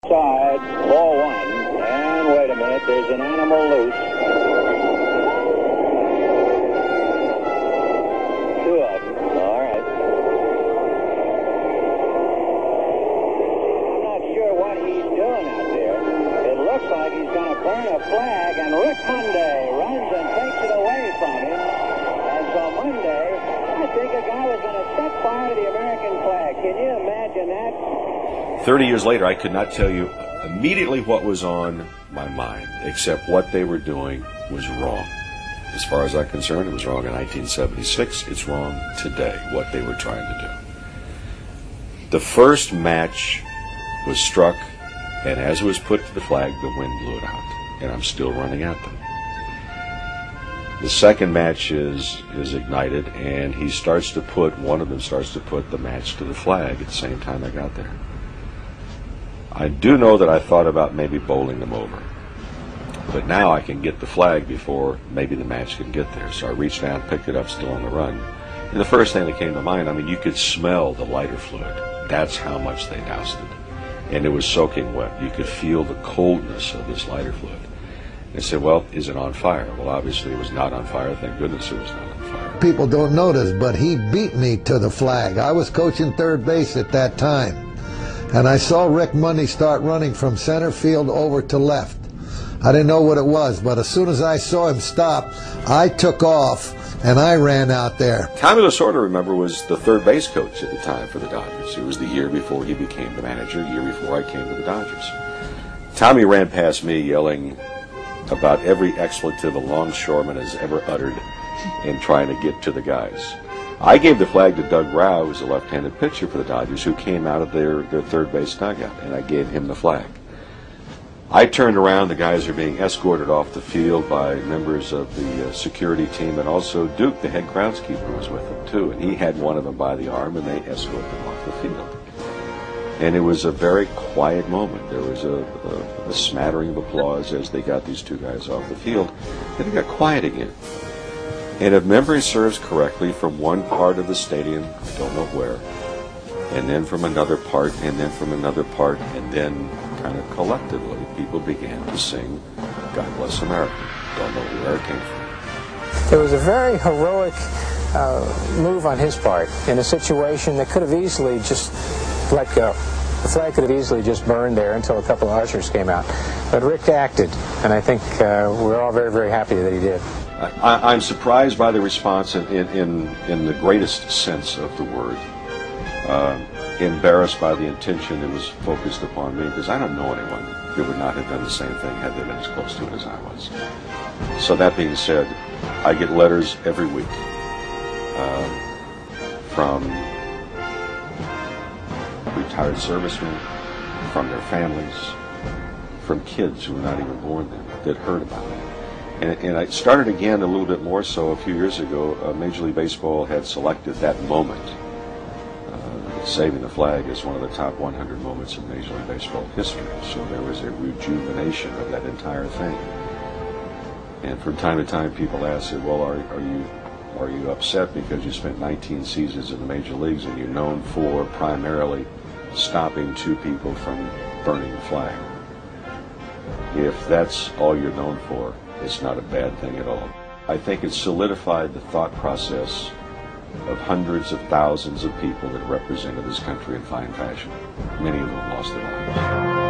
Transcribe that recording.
Side, ball one, and wait a minute, there's an animal loose. Two of them, all right. I'm not sure what he's doing out there. It looks like he's going to burn a flag, and Rick Monday runs and takes it away from him. And so Monday, I think a guy was going to set fire to the American flag. Can you imagine that? 30 years later, I could not tell you immediately what was on my mind, except what they were doing was wrong. As far as I'm concerned, it was wrong in 1976. It's wrong today, what they were trying to do. The first match was struck, and as it was put to the flag, the wind blew it out, and I'm still running at them. The second match is ignited, and one of them starts to put the match to the flag at the same time I got there. I do know that I thought about maybe bowling them over, but now I can get the flag before maybe the match can get there. So I reached down, picked it up, still on the run. And the first thing that came to mind, I mean, you could smell the lighter fluid. That's how much they doused it. And it was soaking wet. You could feel the coldness of this lighter fluid. And I said, well, is it on fire? Well, obviously it was not on fire. Thank goodness it was not on fire. People don't notice, but he beat me to the flag. I was coaching third base at that time. And I saw Rick Monday start running from center field over to left. I didn't know what it was, but as soon as I saw him stop, I took off and I ran out there. Tommy Lasorda, remember, was the third base coach at the time for the Dodgers. It was the year before he became the manager, the year before I came to the Dodgers. Tommy ran past me yelling about every expletive a longshoreman has ever uttered in trying to get to the guys. I gave the flag to Doug Rauh, who was a left-handed pitcher for the Dodgers, who came out of their third base dugout, and I gave him the flag. I turned around, the guys are being escorted off the field by members of the security team, and also Duke, the head groundskeeper, was with them too, and he had one of them by the arm, and they escorted them off the field. And it was a very quiet moment. There was a smattering of applause as they got these two guys off the field, and it got quiet again. And if memory serves correctly, from one part of the stadium, I don't know where, and then from another part, and then from another part, and then kind of collectively, people began to sing God Bless America. Don't know where it came from. It was a very heroic move on his part in a situation that could have easily just let go. The flag could have easily just burned there until a couple of ushers came out. But Rick acted, and I think we're all very, very happy that he did. I'm surprised by the response in the greatest sense of the word. Embarrassed by the intention that was focused upon me, because I don't know anyone who would not have done the same thing had they been as close to it as I was. So that being said, I get letters every week from retired servicemen, from their families, from kids who were not even born then that heard about it. And I started again a little bit more so a few years ago. Major League Baseball had selected that moment, saving the flag, as one of the top 100 moments in Major League Baseball history. So there was a rejuvenation of that entire thing. And from time to time, people ask, well, are you upset because you spent 19 seasons in the major leagues and you're known for primarily stopping two people from burning the flag? If that's all you're known for, it's not a bad thing at all. I think it solidified the thought process of hundreds of thousands of people that represented this country in fine fashion. Many of them lost their lives.